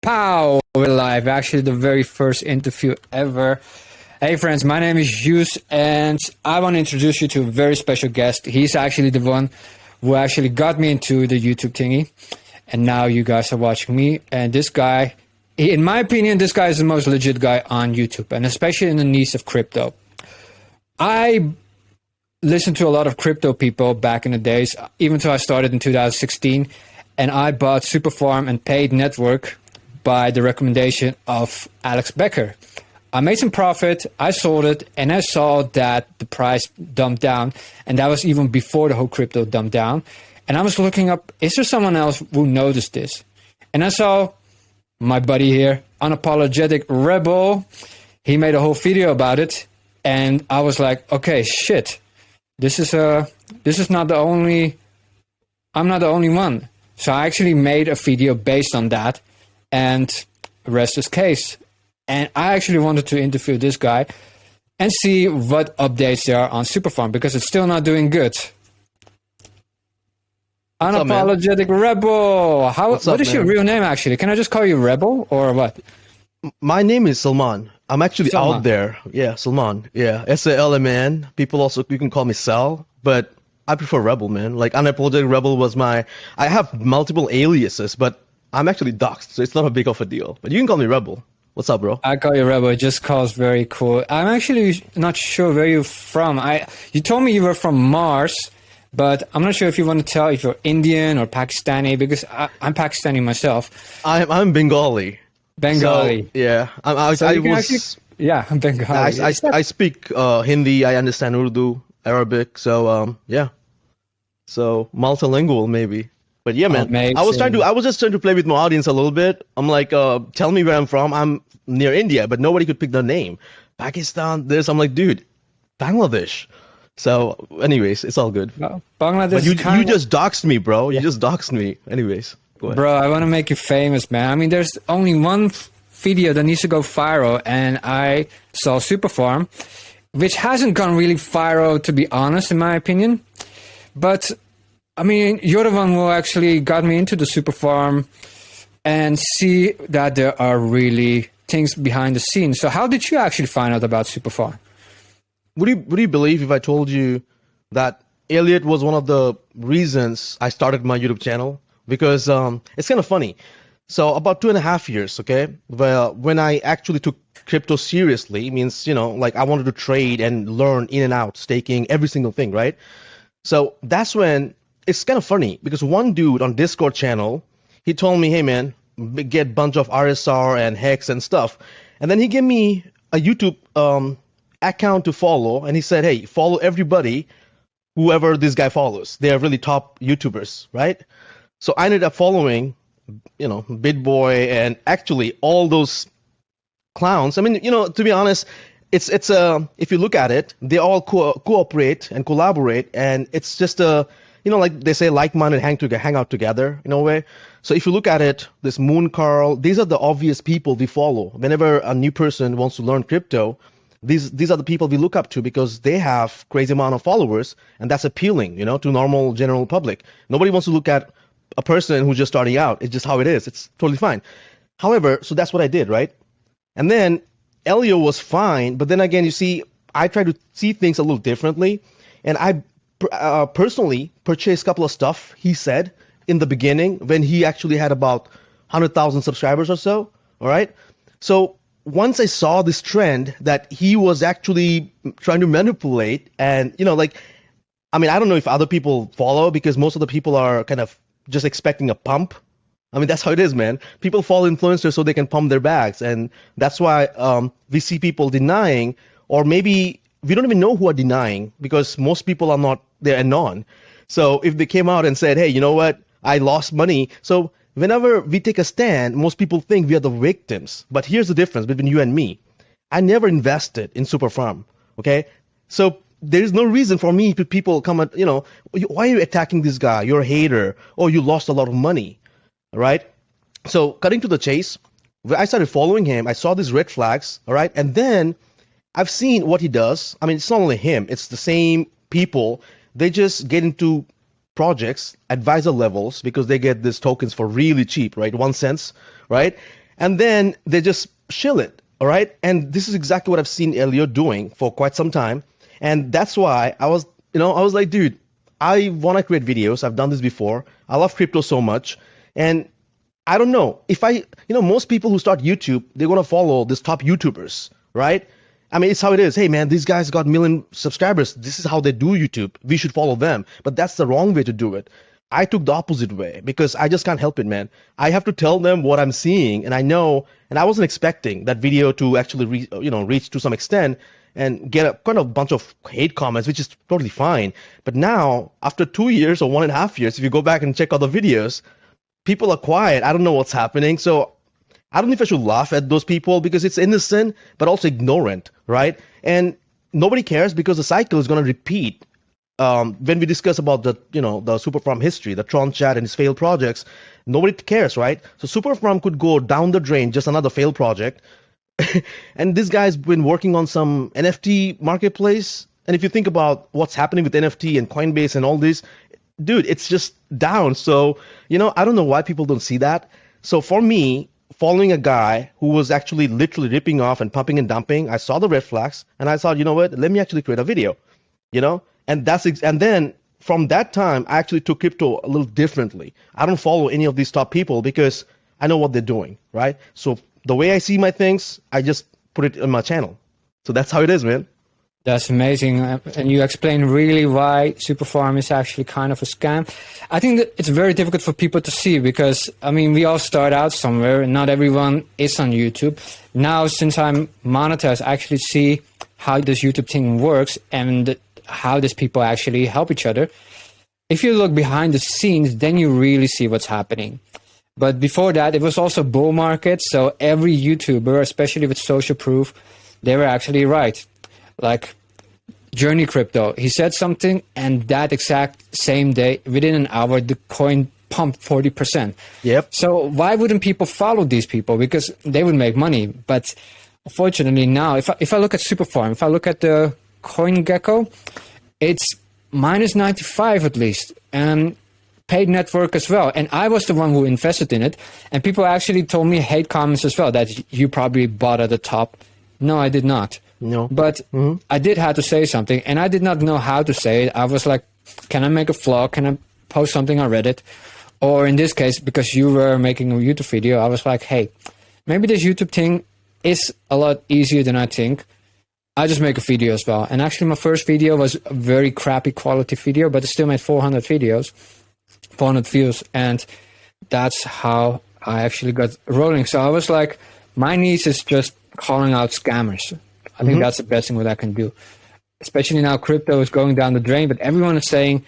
Pow! We're live. Actually, the very first interview ever. Hey, friends, my name is Hughes, and I want to introduce you to a very special guest. He's actually the one who actually got me into the YouTube thingy, and now you guys are watching me. And this guy, in my opinion, this guy is the most legit guy on YouTube, and especially in the niche of crypto. I listened to a lot of crypto people back in the days, even until I started in 2016, and I bought Superfarm and Paid Network by the recommendation of Alex Becker. I made some profit, I sold it, and I saw that the price dumped down, and that was even before the whole crypto dumped down. And I was looking up, is there someone else who noticed this? And I saw my buddy here, Unapologetic Rebel. He made a whole video about it, and I was like, okay, shit, this is not the only, I'm not the only one. So I actually made a video based on that, and rest is case. And I actually wanted to interview this guy and see what updates there are on Superfarm, because it's still not doing good. Unapologetic Rebel. What is your real name, actually? Can I just call you Rebel or what? My name is Salman. I'm actually out there. Yeah, Salman. Yeah, S-A-L-M-N. People also, you can call me Sal, but I prefer Rebel, man. Like, Unapologetic Rebel was I have multiple aliases, but I'm actually doxxed, so it's not a big of a deal. But you can call me Rebel. What's up, bro? I call you Rebel. It just calls very cool. I'm actually not sure where you're from. You told me you were from Mars, but I'm not sure if you want to tell if you're Indian or Pakistani, because I'm Pakistani myself. I'm Bengali. Bengali. So, yeah. I'm Bengali. I speak Hindi. I understand Urdu, Arabic. So yeah. So multilingual maybe. But yeah, man. Amazing. I was just trying to play with my audience a little bit. I'm like, tell me where I'm from. I'm near India, but nobody could pick the name. Pakistan, this. I'm like, dude, Bangladesh. So, anyways, it's all good. Well, Bangladesh. But you just doxed me, bro. You just doxed me. Anyways, go ahead. Bro, I want to make you famous, man. I mean, there's only one video that needs to go viral, and I saw Superfarm, which hasn't gone really viral, to be honest, in my opinion. But I mean, you're the one who actually got me into the Superfarm and see that there are really things behind the scenes. So how did you actually find out about Superfarm? Would you believe if I told you that Elliot was one of the reasons I started my YouTube channel? Because it's kind of funny. So about 2.5 years, okay, well, when I actually took crypto seriously, means, like I wanted to trade and learn in and out, staking, every single thing, right? So that's when it's kind of funny, because one dude on Discord channel, he told me, hey man, get bunch of RSR and Hex and stuff. And then he gave me a YouTube account to follow, and he said, hey, follow everybody, whoever this guy follows. They are really top YouTubers, right? So I ended up following, BitBoy and actually all those clowns. I mean, to be honest, it's if you look at it, they all cooperate and collaborate, and it's just like they say, like-minded hang out together in a way. So if you look at it, this Moon Carl, these are the obvious people we follow. Whenever a new person wants to learn crypto, these are the people we look up to, because they have crazy amount of followers, and that's appealing, to normal general public. Nobody wants to look at a person who's just starting out. It's just how it is. It's totally fine. However, so that's what I did, right? And then Elio was fine, but then again, you see, I try to see things a little differently, and I personally purchased a couple of stuff he said in the beginning when he actually had about 100,000 subscribers or so. All right. So once I saw this trend that he was actually trying to manipulate, and I don't know if other people follow, because most of the people are kind of just expecting a pump. I mean, that's how it is, man. People follow influencers so they can pump their bags, and that's why we see people denying, or maybe we don't even know who are denying, because most people are not there and on. So if they came out and said, hey, you know what, I lost money. So whenever we take a stand, most people think we are the victims. But here's the difference between you and me. I never invested in Superfarm, okay? So there is no reason for me to people come at, why are you attacking this guy? You're a hater. Oh, you lost a lot of money, all right? So cutting to the chase, when I started following him, I saw these red flags, all right? And then I've seen what he does. I mean, it's not only him. It's the same people. They just get into projects, advisor levels, because they get these tokens for really cheap, right? 1 cent, right? and then they just shill it. All right. And this is exactly what I've seen Elliot doing for quite some time. And that's why I was like, dude, I want to create videos. I've done this before. I love crypto so much. And I don't know if most people who start YouTube, they're going to follow these top YouTubers, right? I mean, it's how it is. Hey, man, these guys got 1 million subscribers. This is how they do YouTube. We should follow them. But that's the wrong way to do it. I took the opposite way because I just can't help it, man. I have to tell them what I'm seeing, and I know, and I wasn't expecting that video to actually reach to some extent and get a kind of bunch of hate comments, which is totally fine. But now, after 2 years or 1.5 years, if you go back and check other videos, people are quiet. I don't know what's happening. So I don't know if I should laugh at those people because it's innocent, but also ignorant, right? And nobody cares because the cycle is going to repeat. When we discuss about the Superfarm history, the Tron chat and his failed projects, nobody cares, right? So Superfarm could go down the drain, just another failed project. And this guy's been working on some NFT marketplace. And if you think about what's happening with NFT and Coinbase and all this, dude, it's just down. So, I don't know why people don't see that. So for me, following a guy who was actually literally ripping off and pumping and dumping, I saw the red flags and I thought, you know what, let me actually create a video, And and then from that time, I actually took crypto a little differently. I don't follow any of these top people because I know what they're doing, right? So the way I see my things, I just put it on my channel. So that's how it is, man. That's amazing. And you explain really why Superfarm is actually kind of a scam. I think that it's very difficult for people to see because, we all start out somewhere and not everyone is on YouTube. Now, since I'm monetized, I actually see how this YouTube thing works and how these people actually help each other. If you look behind the scenes, then you really see what's happening. But before that, it was also bull market. So every YouTuber, especially with social proof, they were actually right. Like JRNY Crypto, he said something and that exact same day, within an hour, the coin pumped 40%. Yep. So why wouldn't people follow these people? Because they would make money. But unfortunately now, if I look at Superfarm, if I look at the CoinGecko, it's minus 95 at least, and paid network as well. And I was the one who invested in it. And people actually told me hate comments as well, that you probably bought at the top. No, I did not. No. But I did have to say something, and I did not know how to say it. I was like, can I make a vlog? Can I post something on Reddit? Or in this case, because you were making a YouTube video, I was like, hey, maybe this YouTube thing is a lot easier than I think. I just make a video as well. And actually my first video was a very crappy quality video, but it still made 400 views. And that's how I actually got rolling. So I was like, my niche is just calling out scammers. I think that's the best thing what I can do. Especially now crypto is going down the drain, but everyone is saying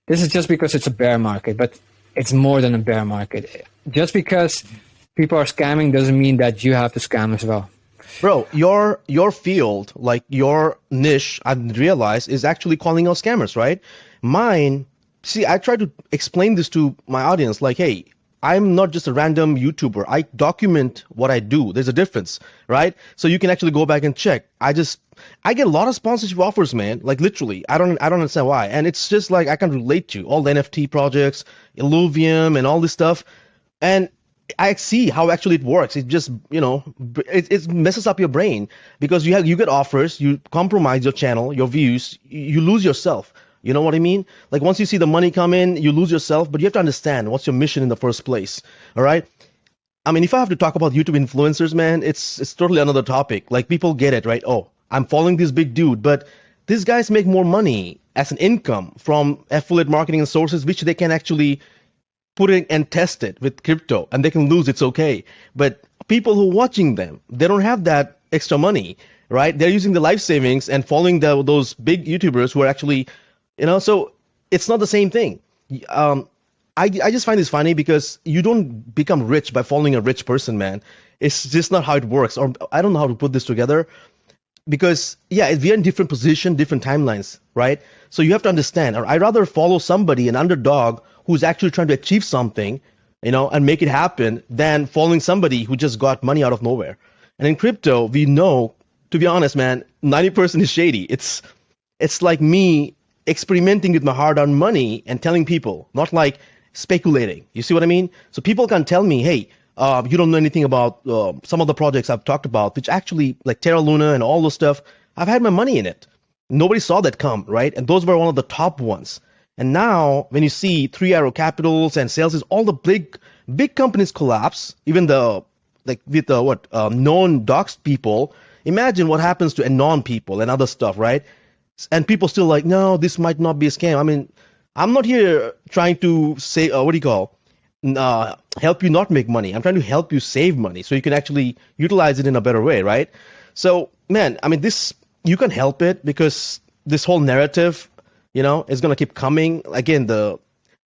this is just because it's a bear market, but it's more than a bear market. Just because people are scamming doesn't mean that you have to scam as well. Bro, your field, like your niche, I realize, is actually calling out scammers, right? Mine, see, I try to explain this to my audience, like, hey, I'm not just a random YouTuber. I document what I do. There's a difference, right? So you can actually go back and check. I get a lot of sponsorship offers, man. Like literally, I don't understand why. And it's just like I can relate to all the NFT projects, Illuvium, and all this stuff. And I see how actually it works. It just, it messes up your brain because you get offers, you compromise your channel, your views, you lose yourself. You know what I mean? Like once you see the money come in, you lose yourself, but you have to understand what's your mission in the first place. All right. I mean, if I have to talk about YouTube influencers, man, it's totally another topic. Like people get it, right? Oh, I'm following this big dude, but these guys make more money as an income from affiliate marketing and sources, which they can actually put in and test it with crypto, and they can lose. It's okay. But people who are watching them, they don't have that extra money, right? They're using the life savings and following those big YouTubers who are actually, so it's not the same thing. I just find this funny because you don't become rich by following a rich person, man. It's just not how it works. Or I don't know how to put this together because, yeah, we are in different positions, different timelines, right? So you have to understand, or I'd rather follow somebody, an underdog, who's actually trying to achieve something, and make it happen than following somebody who just got money out of nowhere. And in crypto, we know, to be honest, man, 90% is shady. It's like me experimenting with my hard-earned money and telling people, not like speculating. You see what I mean? So people can tell me, hey, You don't know anything about some of the projects I've talked about, which actually, like Terra Luna and all those stuff, I've had my money in it. Nobody saw that come, right? And those were one of the top ones. And now, when you see Three Arrow Capitals and Sales, all the big companies collapse, even the like with the known doxed people. Imagine what happens to anon people and other stuff, right? And people still like, no, this might not be a scam. I mean, I'm not here trying to say help you not make money. I'm trying to help you save money so you can actually utilize it in a better way, right? So, man, I mean, this you can help it because this whole narrative, is going to keep coming. Again, the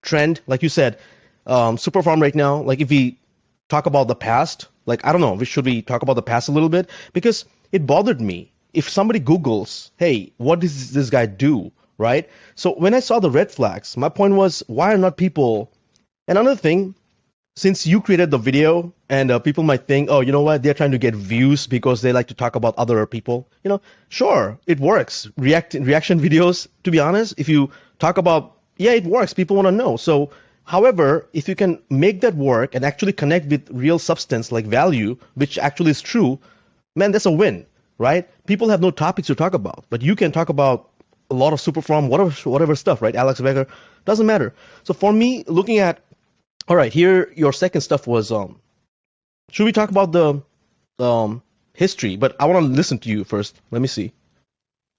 trend, like you said, Superfarm right now, like if we talk about the past, like, I don't know, should we talk about the past a little bit? Because it bothered me. If somebody Googles, hey, what does this guy do, right? So when I saw the red flags, my point was, why are not people... And another thing, since you created the video and people might think, oh, you know what, they're trying to get views because they like to talk about other people. Sure, it works. Reaction videos, to be honest, if you talk about, yeah, it works. People want to know. So, however, if you can make that work and actually connect with real substance like value, which actually is true, man, that's a win, right? People have no topics to talk about, but you can talk about a lot of Superfarm, whatever stuff, right? Alex Becker, doesn't matter. So for me, looking at, all right, here, your second stuff was, should we talk about the history? But I want to listen to you first. Let me see.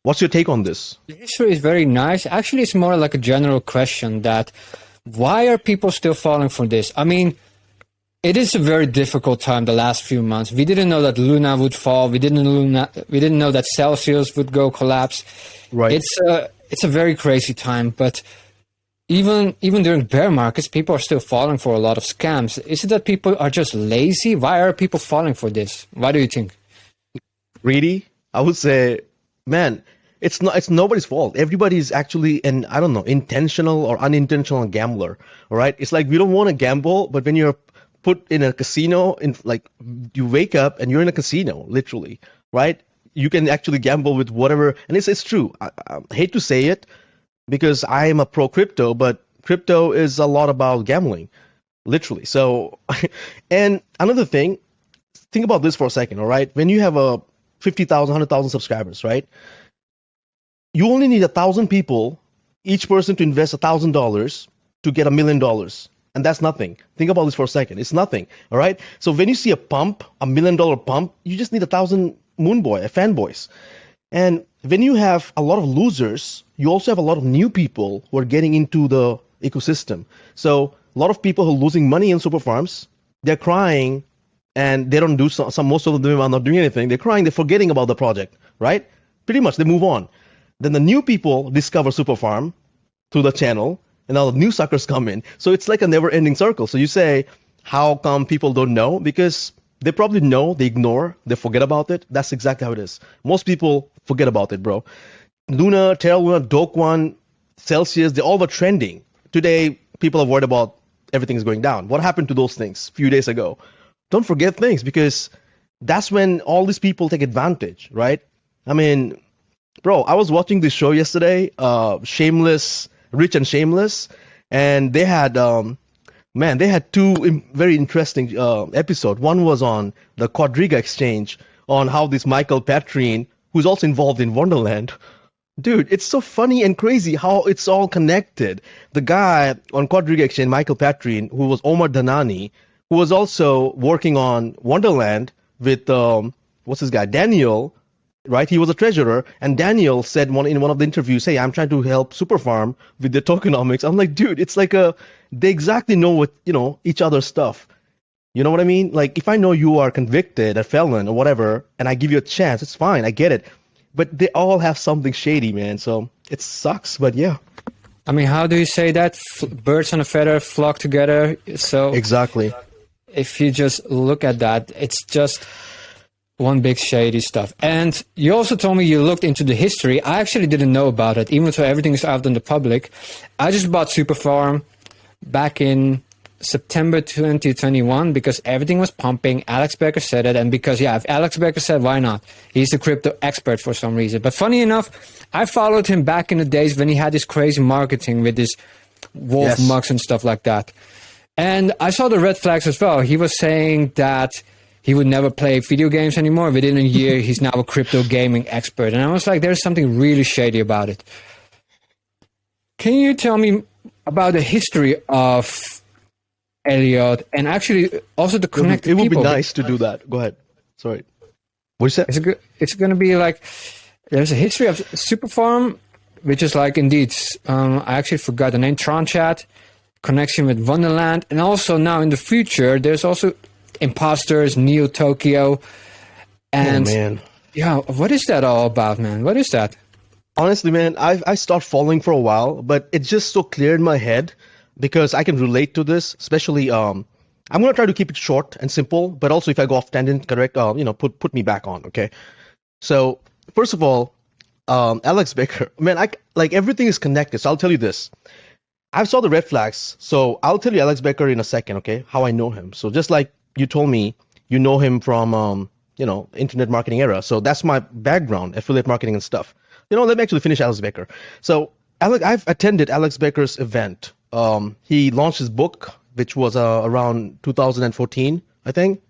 What's your take on this? The history is very nice. Actually, it's more like a general question that why are people still falling for this? I mean, it is a very difficult time the last few months. We didn't know that Luna would fall. We didn't know that Celsius would go collapse. Right. It's a very crazy time, but even during bear markets, people are still falling for a lot of scams. Is it that people are just lazy? Why are people falling for this? Why do you think? Greedy? I would say, man, it's nobody's fault. Everybody's actually an, I don't know, intentional or unintentional gambler. All right? It's like we don't want to gamble, but when you're put in a casino, you wake up and you're in a casino, literally, right? You can actually gamble with whatever, and it's true. I hate to say it, because I am a pro crypto, but crypto is a lot about gambling, literally. So, and another thing, think about this for a second, all right? When you have a 50,000, 100,000 subscribers, right? You only need 1,000 people, each person to invest $1,000 to get $1 million. And that's nothing. Think about this for a second. It's nothing, all right? So when you see a pump, $1 million pump, you just need 1,000 fanboys. And when you have a lot of losers, you also have a lot of new people who are getting into the ecosystem. So a lot of people who are losing money in super farms, they're crying, and they don't do most of them are not doing anything. They're crying, they're forgetting about the project, right? Pretty much, they move on. Then the new people discover super farm through the channel, and now the new suckers come in. So it's like a never-ending circle. So you say, how come people don't know? Because they probably know, they ignore, they forget about it. That's exactly how it is. Most people forget about it, bro. Luna, Terra Luna, Doke One, Celsius, they all were trending. Today, people are worried about everything is going down. What happened to those things a few days ago? Don't forget things, because that's when all these people take advantage, right? I mean, bro, I was watching this show yesterday, Shameless, Rich and Shameless, and they had... they had two very interesting episodes. One was on the Quadriga exchange, on how this Michael Patrine, who's also involved in Wonderland. Dude, it's so funny and crazy how it's all connected. The guy on Quadriga exchange, Michael Patrine, who was Omar Danani, who was also working on Wonderland with, what's his guy, Daniel, right? He was a treasurer, and Daniel said in one of the interviews, hey, I'm trying to help Superfarm with the tokenomics. I'm like, dude, it's like they exactly know what, each other's stuff. You know what I mean? Like, if I know you are convicted, a felon or whatever, and I give you a chance, it's fine, I get it. But they all have something shady, man, so it sucks, but yeah. I mean, how do you say that? Birds on a feather flock together. So exactly. If you just look at that, it's just one big shady stuff. And you also told me you looked into the history. I actually didn't know about it, even though everything is out in the public. I just bought Superfarm back in September 2021 because everything was pumping. Alex Becker said it, and because, if Alex Becker said, why not? He's a crypto expert for some reason. But funny enough, I followed him back in the days when he had this crazy marketing with this wolf mugs and stuff like that. And I saw the red flags as well. He was saying that he would never play video games anymore. Within a year, he's now a crypto gaming expert. And I was like, there's something really shady about it. Can you tell me about the history of Elliot and actually also to connect It would people? be nice to do that. Go ahead. Sorry. What you said? It's going to be like, there's a history of Superfarm, which is like indeed, I actually forgot the name, Tronchat, connection with Wonderland. And also now in the future, there's also Imposters, Neo Tokyo. And Oh, man. yeah, what is that all about, man? What is that? Honestly, man, I stopped following for a while, but it's just so clear in my head because I can relate to this, especially I'm gonna try to keep it short and simple, but also if I go off tangent, correct, put me back on, okay? So first of all, Alex Becker, man, I like everything is connected. So I'll tell you this. I saw the red flags, so I'll tell you Alex Becker in a second, okay? How I know him. So just like you told me, you know him from internet marketing era. So that's my background, affiliate marketing and stuff. Let me actually finish Alex Becker. So I've attended Alex Becker's event. He launched his book, which was around 2014, I think.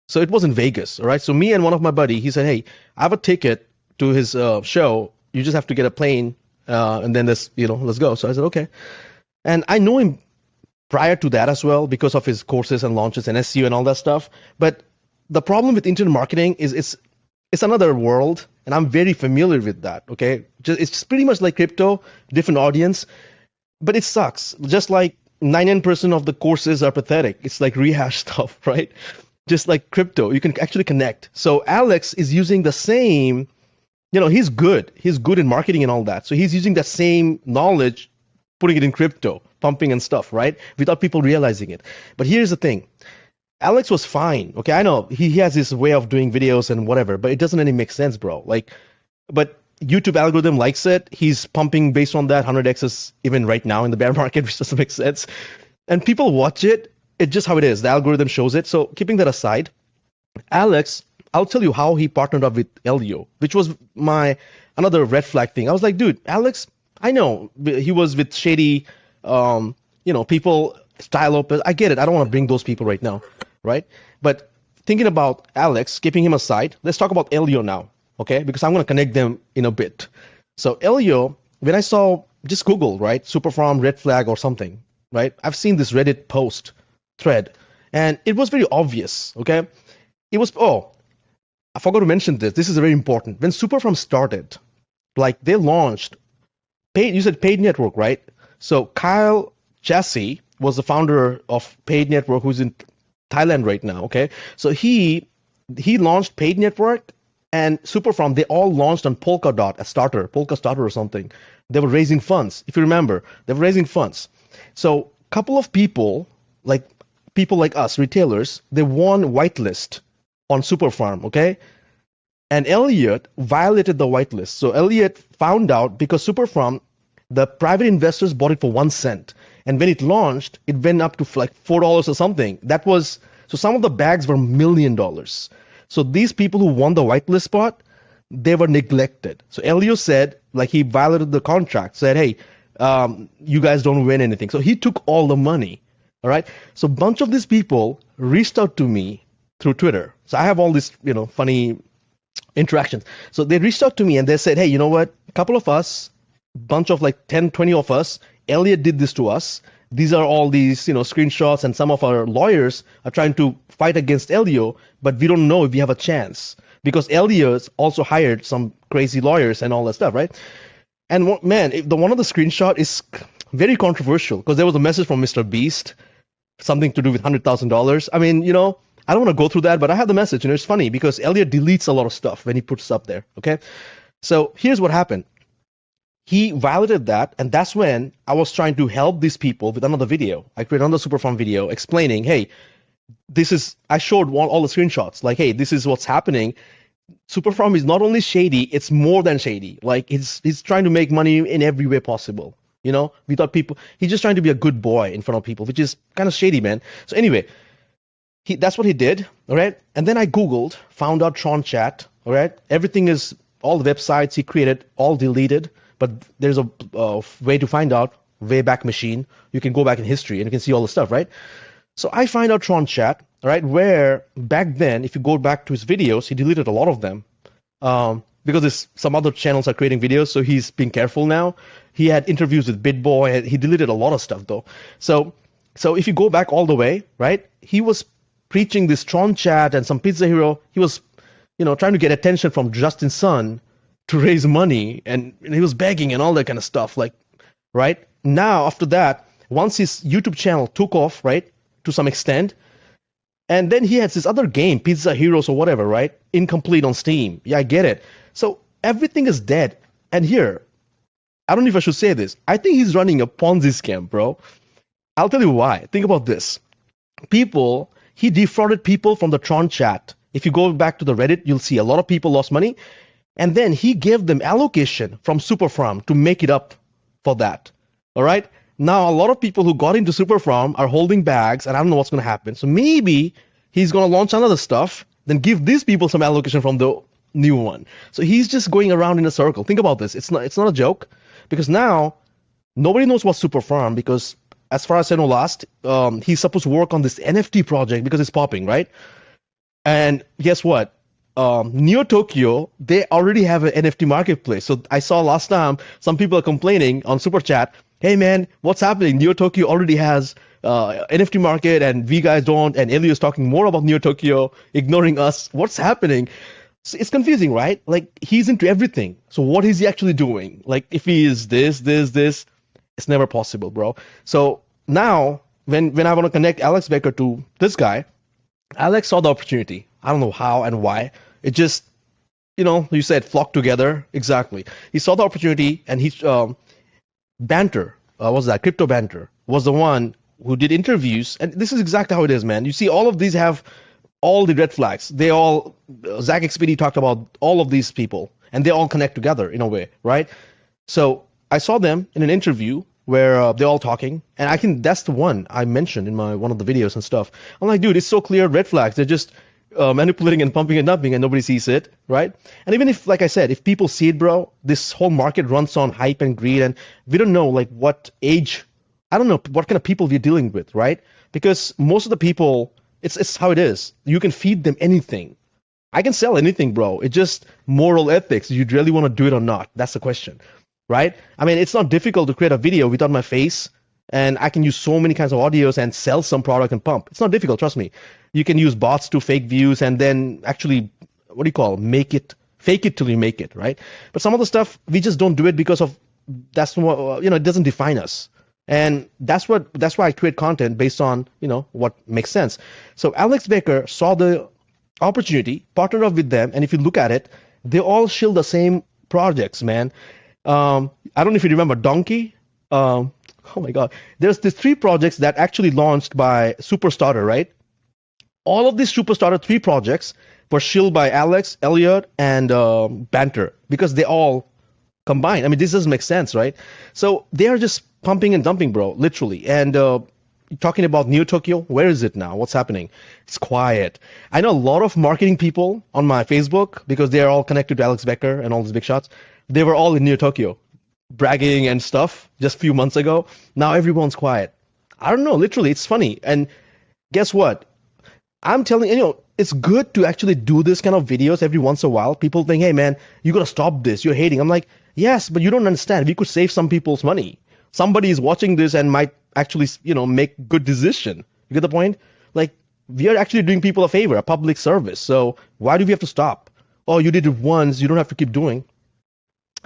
So it was in Vegas, all right? So me and one of my buddy, he said, hey, I have a ticket to his show. You just have to get a plane, and then let's go. So I said, okay. And I know him prior to that as well because of his courses and launches and SEO and all that stuff. But the problem with internet marketing is it's another world, and I'm very familiar with that, okay? It's pretty much like crypto, different audience, but it sucks. Just like 99% of the courses are pathetic. It's like rehash stuff, right? Just like crypto, you can actually connect. So Alex is using the same, he's good. He's good in marketing and all that. So he's using that same knowledge, putting it in crypto, pumping and stuff, right? Without people realizing it. But here's the thing. Alex was fine. Okay, I know he has his way of doing videos and whatever, but it doesn't really make sense, bro. But YouTube algorithm likes it. He's pumping based on that 100x's even right now in the bear market, which doesn't make sense. And people watch it. It's just how it is. The algorithm shows it. So keeping that aside, Alex, I'll tell you how he partnered up with Elio, which was my another red flag thing. I was like, dude, Alex, I know he was with shady, people, Style Lopez. I get it. I don't want to bring those people right now, right? But thinking about Alex, keeping him aside, let's talk about Elio now, okay? Because I'm going to connect them in a bit. So Elio, when I saw, just Google, right? Superfarm Red Flag or something, right? I've seen this Reddit post thread, and it was very obvious, okay? It was, I forgot to mention this. This is very important. When Superfarm started, like they launched paid, you said paid network, right? So Kyle Jassy was the founder of Paid Network, who's in Thailand right now, okay? So he launched Paid Network and Superfarm, they all launched on Polkadot, Polka Starter or something. They were raising funds. If you remember, they were raising funds. So a couple of people like us, retailers, they won whitelist on Superfarm, okay? And Elliot violated the whitelist. So Elliot found out because Superfarm, the private investors bought it for 1 cent. And when it launched, it went up to like $4 or something. So some of the bags were $1 million. So these people who won the whitelist spot, they were neglected. So Elio said, like he violated the contract, said, hey, you guys don't win anything. So he took all the money. All right. So a bunch of these people reached out to me through Twitter. So I have all these, funny interactions. So they reached out to me and they said, hey, you know what? A couple of us, bunch of like 10, 20 of us, Elliot did this to us. These are all these, screenshots, and some of our lawyers are trying to fight against Elio, but we don't know if we have a chance because Elio's also hired some crazy lawyers and all that stuff, right? And man, one of the screenshot is very controversial because there was a message from MrBeast, something to do with $100,000. I mean, I don't want to go through that, but I have the message, and it's funny because Elliot deletes a lot of stuff when he puts up there, okay? So here's what happened. He violated that, and that's when I was trying to help these people with another video. I created another Superfarm video explaining, hey, I showed all the screenshots, like, hey, this is what's happening. Superfarm is not only shady, it's more than shady. Like, he's trying to make money in every way possible. Without people, he's just trying to be a good boy in front of people, which is kind of shady, man. So anyway, that's what he did, all right? And then I Googled, found out Tronchat, all right? Everything is, all the websites he created, all deleted. But there's a way to find out, Wayback Machine. You can go back in history and you can see all the stuff, right? So I find out Tron Chat, right, where back then, if you go back to his videos, he deleted a lot of them. Because some other channels are creating videos, so he's being careful now. He had interviews with BitBoy. He deleted a lot of stuff, though. So if you go back all the way, right, he was preaching this Tron Chat and some Pizza Hero. He was, trying to get attention from Justin Sun to raise money, and he was begging and all that kind of stuff. Like, right now, after that, once his YouTube channel took off, right, to some extent, and then he has this other game, Pizza Heroes or whatever, right, incomplete on Steam. Yeah, I get it. So everything is dead. And here, I don't know if I should say this. I think he's running a Ponzi scam, bro. I'll tell you why. Think about this. He defrauded people from the Tron Chat. If you go back to the Reddit, you'll see a lot of people lost money. And then he gave them allocation from Superfarm to make it up for that. All right? Now, a lot of people who got into Superfarm are holding bags, and I don't know what's going to happen. So maybe he's going to launch another stuff, then give these people some allocation from the new one. So he's just going around in a circle. Think about this. It's not a joke, because now nobody knows what's Superfarm, because as far as I know last, he's supposed to work on this NFT project because it's popping, right? And guess what? Neo Tokyo, they already have an NFT marketplace. So I saw last time some people are complaining on Super Chat, hey man, what's happening? Neo Tokyo already has NFT market and we guys don't, and Elio is talking more about Neo Tokyo, ignoring us. What's happening? So it's confusing, right? Like, he's into everything. So what is he actually doing? Like, if he is this, it's never possible, bro. So now, when I want to connect Alex Becker to this guy, Alex saw the opportunity. I don't know how and why. It just, you said flocked together. Exactly. He saw the opportunity, and Banter, what's that? Cryptobanter was the one who did interviews, and this is exactly how it is, man. You see, all of these have all the red flags. They all, Zach XPD talked about all of these people, and they all connect together in a way, right? So I saw them in an interview where they're all talking, and that's the one I mentioned in one of the videos and stuff. I'm like, dude, it's so clear, red flags. They're just manipulating and pumping and dumping, and nobody sees it, right? And even if, like I said, if people see it, bro, this whole market runs on hype and greed, and we don't know, like, what age, I don't know what kind of people we're dealing with, right? Because most of the people, it's how it is. You can feed them anything. I can sell anything, bro. It's just moral ethics. You really want to do it or not? That's the question, right? I mean, it's not difficult to create a video without my face, and I can use so many kinds of audios and sell some product and pump. It's not difficult, trust me. You can use bots to fake views and then actually, fake it till you make it, right? But some of the stuff, we just don't do it because of, that's what, it doesn't define us. And that's why I create content based on, what makes sense. So Alex Becker saw the opportunity, partnered up with them, and if you look at it, they all shield the same projects, man. I don't know if you remember Donkey. Oh my God. There's these 3 projects that actually launched by Superstarter, right? All of these Superstarter 3 projects were shilled by Alex, Elliot, and Banter, because they all combined. I mean, this doesn't make sense, right? So they are just pumping and dumping, bro, literally. And talking about Neo Tokyo, where is it now? What's happening? It's quiet. I know a lot of marketing people on my Facebook, because they are all connected to Alex Becker and all these big shots. They were all in Neo Tokyo, bragging and stuff just a few months ago. Now everyone's quiet. I don't know, literally, it's funny. And guess what? I'm telling you, it's good to actually do this kind of videos every once in a while. People think, hey man, you gotta stop this, you're hating. I'm like, yes, but you don't understand. We could save some people's money. Somebody is watching this and might actually, make good decision. You get the point? Like, we are actually doing people a favor, a public service. So why do we have to stop? Oh, you did it once, you don't have to keep doing.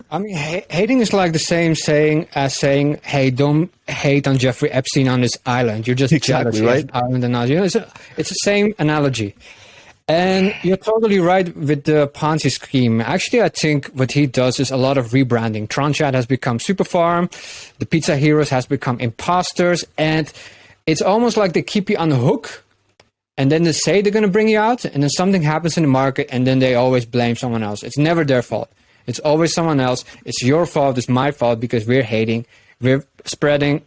I mean, hating is like the same saying as saying, hey, don't hate on Jeffrey Epstein on this island. You're just exactly, jealous right? of the island and not. It's the same analogy. And you're totally right with the Ponzi scheme. Actually, I think what he does is a lot of rebranding. Tron Chat has become Superfarm. The Pizza Heroes has become imposters. And it's almost like they keep you on the hook. And then they say they're going to bring you out. And then something happens in the market. And then they always blame someone else. It's never their fault. It's always someone else. It's your fault. It's my fault because we're hating. We're spreading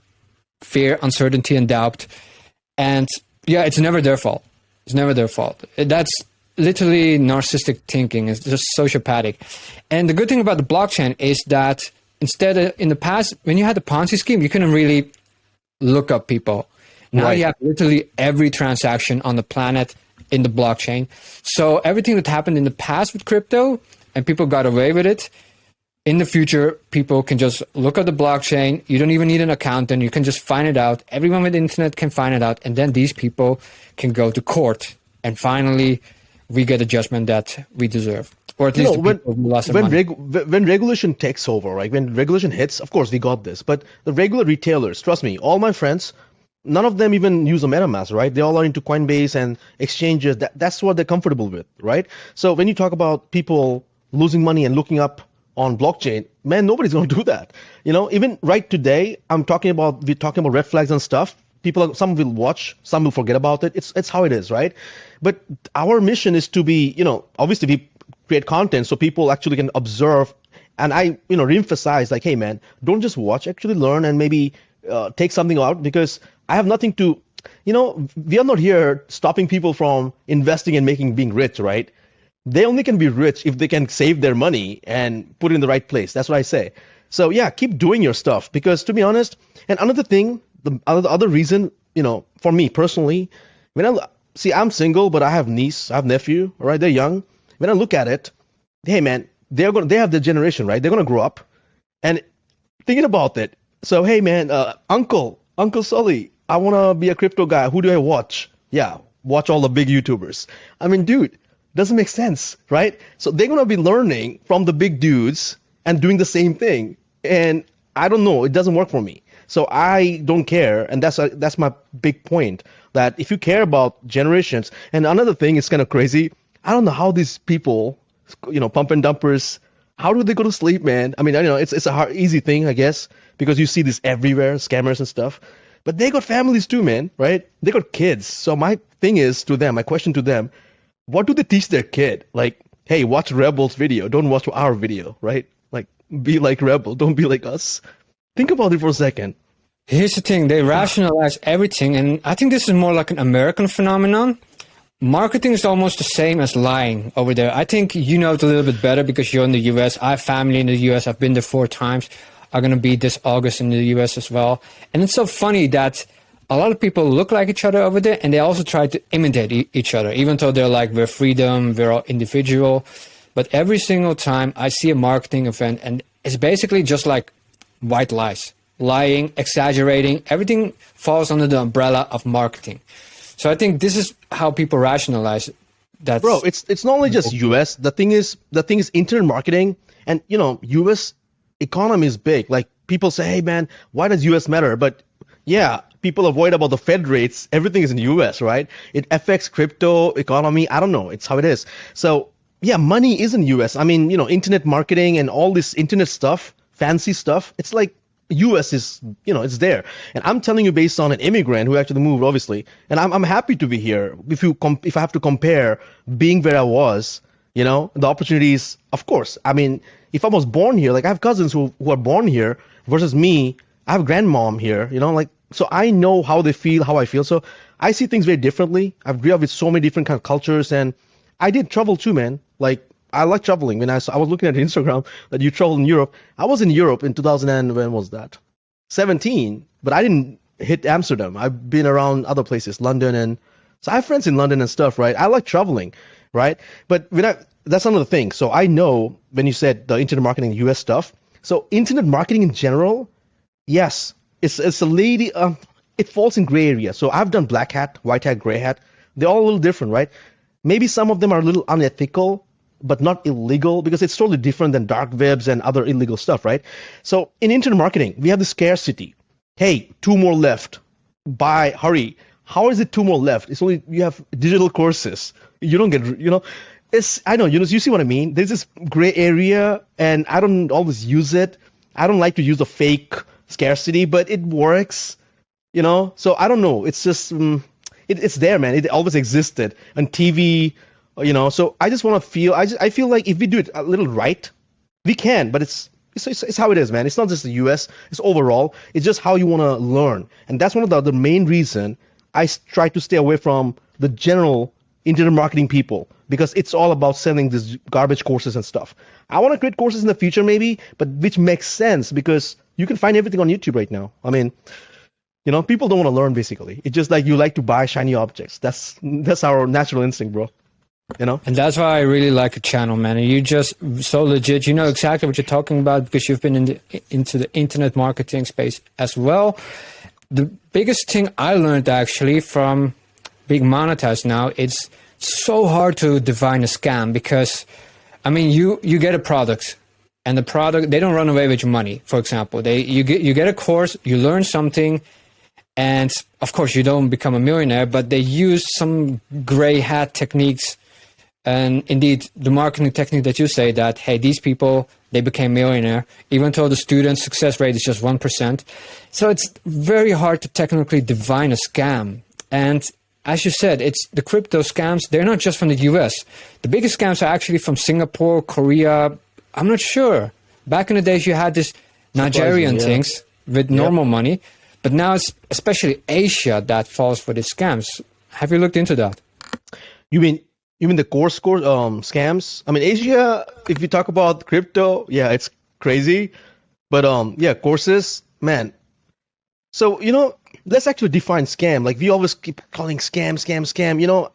fear, uncertainty, and doubt. And yeah, it's never their fault. It's never their fault. That's literally narcissistic thinking. It's just sociopathic. And the good thing about the blockchain is that instead of in the past, when you had the Ponzi scheme, you couldn't really look up people. Now Right. you have literally every transaction on the planet in the blockchain. So everything that happened in the past with crypto and people got away with it, in the future, people can just look at the blockchain. You don't even need an accountant. You can just find it out. Everyone with the internet can find it out. And then these people can go to court. And finally, we get a judgment that we deserve. Or at least the people who lost their money. When regulation takes over, right? When regulation hits, of course we got this. But the regular retailers, trust me, all my friends, none of them even use a MetaMask, right? They all are into Coinbase and exchanges. That's what they're comfortable with, right? So when you talk about people losing money and looking up on blockchain, man, nobody's going to do that. Even right today, we're talking about red flags and stuff. Some will watch, some will forget about it. It's how it is, right? But our mission is to be, obviously we create content so people actually can observe. And I, reemphasize like, hey man, don't just watch, actually learn and maybe take something out, because I have nothing to, we are not here stopping people from investing and being rich, right? They only can be rich if they can save their money and put it in the right place. That's what I say. So yeah, keep doing your stuff, because to be honest, and another thing, the other reason, for me personally, I'm single, but I have nephew, all right? They're young. When I look at it, hey man, they have their generation, right? They're gonna grow up, and thinking about it. So hey man, Uncle Sully, I wanna be a crypto guy. Who do I watch? Yeah, watch all the big YouTubers. I mean, dude, doesn't make sense, right? So they're gonna be learning from the big dudes and doing the same thing. And I don't know, it doesn't work for me. So I don't care, and that's my big point. That if you care about generations, and another thing is kind of crazy. I don't know how these people, pump and dumpers, how do they go to sleep, man? I mean, I know it's a easy thing, I guess, because you see this everywhere, scammers and stuff. But they got families too, man, right? They got kids. So my question to them, what do they teach their kid? Like, hey, watch Rebel's video, don't watch our video, right? Like, be like Rebel, don't be like us. Think about it for a second. Here's the thing, they rationalize everything, and I think this is more like an American phenomenon. Marketing is almost the same as lying over there. I think you know it a little bit better because you're in the US. I have family in the US. I've been there 4 times. I'm going to be this August in the US as well. And it's so funny that a lot of people look like each other over there, and they also try to imitate each other, even though they're like, we're freedom, we're all individual. But every single time I see a marketing event, and it's basically just like white lies, lying, exaggerating, everything falls under the umbrella of marketing. So I think this is how people rationalize that. Bro, it's not only just US. The thing is internet marketing, and US economy is big. Like, people say, hey man, why does US matter? But yeah, people avoid about the Fed rates. Everything is in US, right? It affects crypto economy. I don't know. It's how it is. So yeah, money is in US. I mean, internet marketing and all this internet stuff, fancy stuff. It's like US is, it's there. And I'm telling you based on an immigrant who actually moved, obviously. And I'm happy to be here. If I have to compare being where I was, the opportunities, of course. I mean, if I was born here, like I have cousins who are born here versus me, I have grandmom here, so I know how they feel, how I feel. So I see things very differently. I've grew up with so many different kind of cultures, and I did travel too, man. Like, I like traveling. When I was looking at Instagram that you traveled in Europe. I was in Europe in 2000 and when was that? 17, but I didn't hit Amsterdam. I've been around other places, London, and so I have friends in London and stuff, right? I like traveling, right? But that's another thing. So I know when you said the internet marketing US stuff. So internet marketing in general, yes, it's a lady. It falls in gray area. So I've done black hat, white hat, gray hat. They're all a little different, right? Maybe some of them are a little unethical, but not illegal, because it's totally different than dark webs and other illegal stuff, right? So in internet marketing, we have the scarcity. Hey, 2 more left. Buy, hurry. How is it 2 more left? It's only, you have digital courses. You don't get, I know, you see what I mean? There's this gray area, and I don't always use it. I don't like to use the fake scarcity, but it works, So I don't know. It's just, it's there, man. It always existed on TV, So I just want to feel. I feel like if we do it a little right, we can. But it's how it is, man. It's not just the U.S. It's overall. It's just how you want to learn, and that's one of the main reason I try to stay away from the general internet marketing people, because it's all about selling these garbage courses and stuff. I want to create courses in the future, maybe, but which makes sense because you can find everything on YouTube right now. I mean, You know, people don't want to learn basically. It's just like you like to buy shiny objects. That's our natural instinct, bro. You know? And that's why I really like a channel, man. And you just so legit. You know exactly what you're talking about because you've been into the internet marketing space as well. The biggest thing I learned actually from being monetized now, it's so hard to define a scam because, I mean, you get a product and the product, they don't run away with your money. For example, you get a course, you learn something, and of course you don't become a millionaire, but they use some gray hat techniques. And indeed, the marketing technique that you say that, hey, these people, they became millionaire, even though the student success rate is just 1%. So it's very hard to technically define a scam. And as you said, it's the crypto scams, they're not just from the US. The biggest scams are actually from Singapore, Korea. I'm not sure. Back in the days, you had this Nigerian things with normal money, but now it's especially Asia that falls for these scams. Have you looked into that? You mean the core scams? I mean, Asia, if you talk about crypto, yeah, it's crazy. But yeah, courses, man. So, you know, let's actually define scam. Like we always keep calling scam. You know,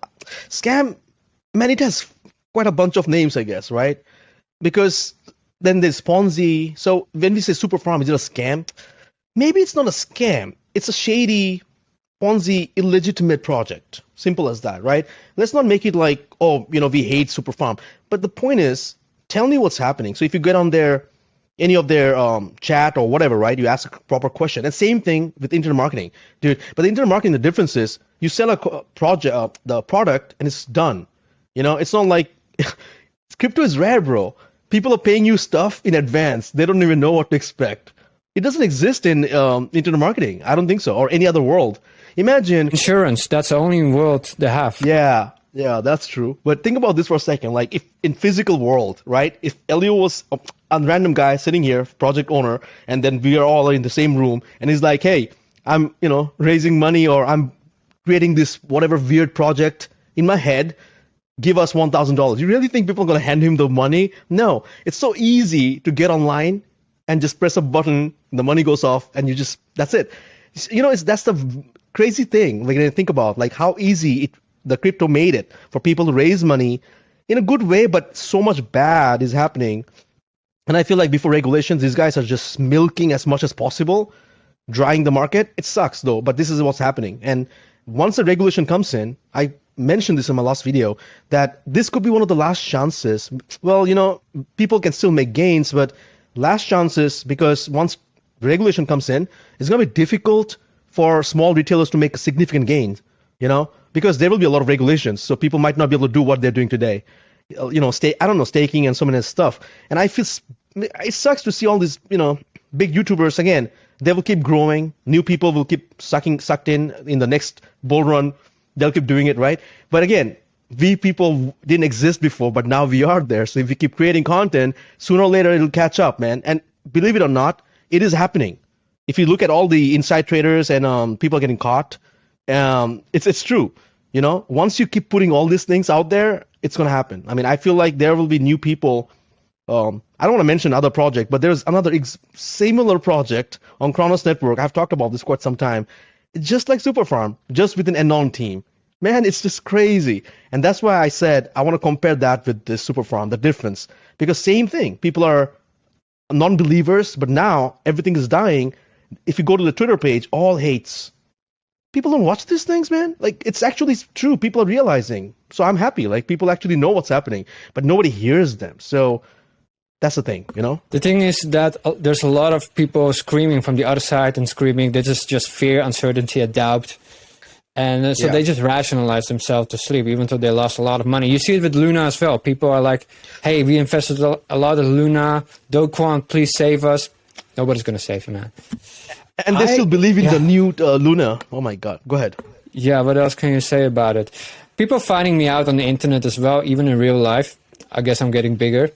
scam, man, it has quite a bunch of names, I guess, right? Because then there's Ponzi. So when we say Superfarm, is it a scam? Maybe it's not a scam. It's a shady Ponzi illegitimate project. Simple as that, right? Let's not make it like, oh, you know, we hate Superfarm. But the point is, tell me what's happening. So if you get on any of their chat or whatever, right? You ask a proper question. And same thing with internet marketing, dude. But the internet marketing, the difference is you sell the product and it's done. You know, it's not like crypto is rare, bro. People are paying you stuff in advance. They don't even know what to expect. It doesn't exist in internet marketing. I don't think so, or any other world. Imagine insurance. That's the only world they have. Yeah, that's true. But think about this for a second. Like if in physical world, right? If Elio was a random guy sitting here, project owner, and then we are all in the same room, and he's like, hey, I'm, you know, raising money or I'm creating this whatever weird project in my head. Give us $1,000. You really think people are going to hand him the money? No. It's so easy to get online and just press a button, the money goes off, and that's it. You know, that's the crazy thing. Like, think about like how easy the crypto made it for people to raise money in a good way, but so much bad is happening. And I feel like before regulations, these guys are just milking as much as possible, drying the market. It sucks though, but this is what's happening. And once the regulation comes in, I mentioned this in my last video, that this could be one of the last chances. Well, you know, people can still make gains, but last chances, because once regulation comes in, it's going to be difficult for small retailers to make a significant gain, you know, because there will be a lot of regulations. So people might not be able to do what they're doing today. You know, staking and so many stuff. And I feel it sucks to see all these, you know, big YouTubers, again, they will keep growing. New people will keep sucked in the next bull run. They'll keep doing it, right? But again, we people didn't exist before, but now we are there. So if we keep creating content, sooner or later it'll catch up, man. And believe it or not, it is happening. If you look at all the inside traders and people getting caught, it's true. You know, once you keep putting all these things out there, it's going to happen. I mean, I feel like there will be new people. I don't want to mention other project, but there's another similar project on Kronos Network. I've talked about this quite some time. It's just like Superfarm, just with an unknown team. Man, it's just crazy. And that's why I said I want to compare that with the Superfarm, the difference. Because same thing, people are non-believers, but now everything is dying. If you go to the Twitter page, all hates. People don't watch these things, man. Like, it's actually true. People are realizing. So I'm happy. Like, people actually know what's happening, but nobody hears them. So that's the thing, you know? The thing is that there's a lot of people screaming from the other side and screaming. This is just fear, uncertainty, and doubt. And so they just rationalize themselves to sleep, even though they lost a lot of money. You see it with Luna as well. People are like, hey, we invested a lot of Luna. Do Kwon, please save us. Nobody's going to save you, man. And they still believe in the new Luna. Oh, my God. Go ahead. Yeah, what else can you say about it? People finding me out on the internet as well, even in real life. I guess I'm getting bigger.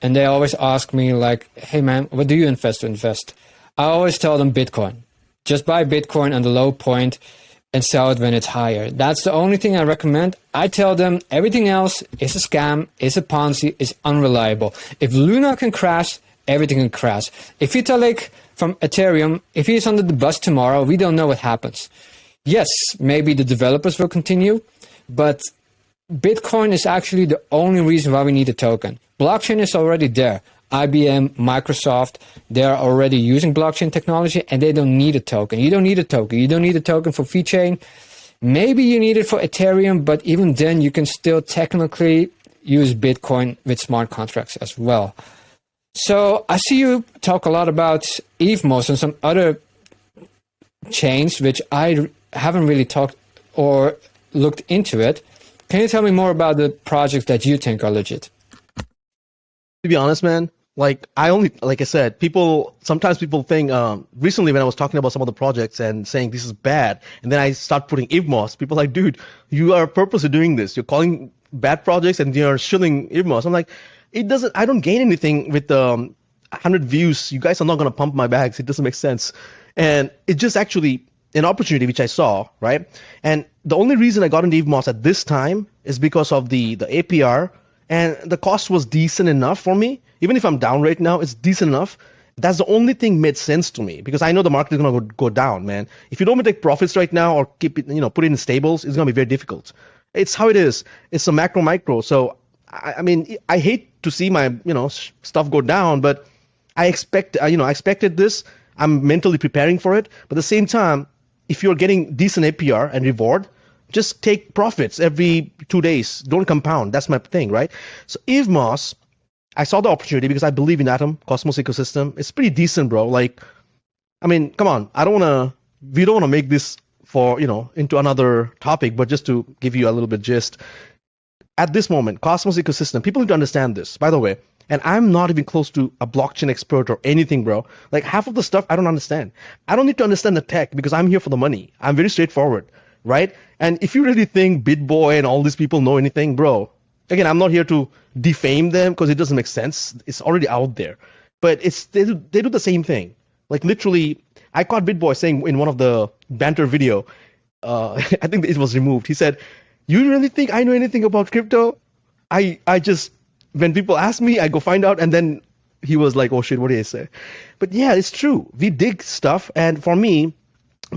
And they always ask me like, hey, man, what do you invest to invest? I always tell them Bitcoin. Just buy Bitcoin on the low point and sell it when it's higher. That's the only thing I recommend. I tell them everything else is a scam, is a Ponzi, is unreliable. If Luna can crash, everything can crash. If Vitalik from Ethereum, if he's under the bus tomorrow, we don't know what happens. Yes, maybe the developers will continue, but Bitcoin is actually the only reason why we need a token. Blockchain is already there. IBM, Microsoft, they're already using blockchain technology and they don't need a token. You don't need a token. You don't need a token for VeChain. Maybe you need it for Ethereum, but even then you can still technically use Bitcoin with smart contracts as well. So I see you talk a lot about EVMOS and some other chains, which I haven't really talked or looked into it. Can you tell me more about the projects that you think are legit? To be honest, man, like I said, sometimes people think, recently when I was talking about some of the projects and saying this is bad, and then I start putting IVMOS, people are like, dude, you are purposely doing this. You're calling bad projects and you're shilling IVMOS. I'm like, I don't gain anything with 100 views. You guys are not going to pump my bags. It doesn't make sense. And it's just actually an opportunity which I saw, right? And the only reason I got into EVMOS at this time is because of the APR, and the cost was decent enough for me. Even if I'm down right now, it's decent enough. That's the only thing made sense to me because I know the market is going to go down, man. If you don't take profits right now or keep it, put it in stables, it's going to be very difficult. It's how it is. It's a micro. So, I mean, I hate to see my, stuff go down, but I expected this. I'm mentally preparing for it. But at the same time, if you're getting decent APR and reward, just take profits every 2 days. Don't compound. That's my thing, right? So EVMOS, I saw the opportunity because I believe in Atom, Cosmos ecosystem. It's pretty decent, bro. Like, I mean, come on. We don't want to make this for, into another topic, but just to give you a little bit gist. At this moment, Cosmos ecosystem, people need to understand this, by the way. And I'm not even close to a blockchain expert or anything, bro. Like half of the stuff I don't understand. I don't need to understand the tech because I'm here for the money. I'm very straightforward, right? And if you really think BitBoy and all these people know anything, bro, again, I'm not here to defame them because it doesn't make sense. It's already out there. But they do the same thing. Like literally, I caught BitBoy saying in one of the banter video, I think it was removed. He said, "You really think I know anything about crypto? I just, when people ask me, I go find out," and then he was like, "Oh shit, what did I say?" But yeah, it's true. We dig stuff, and for me,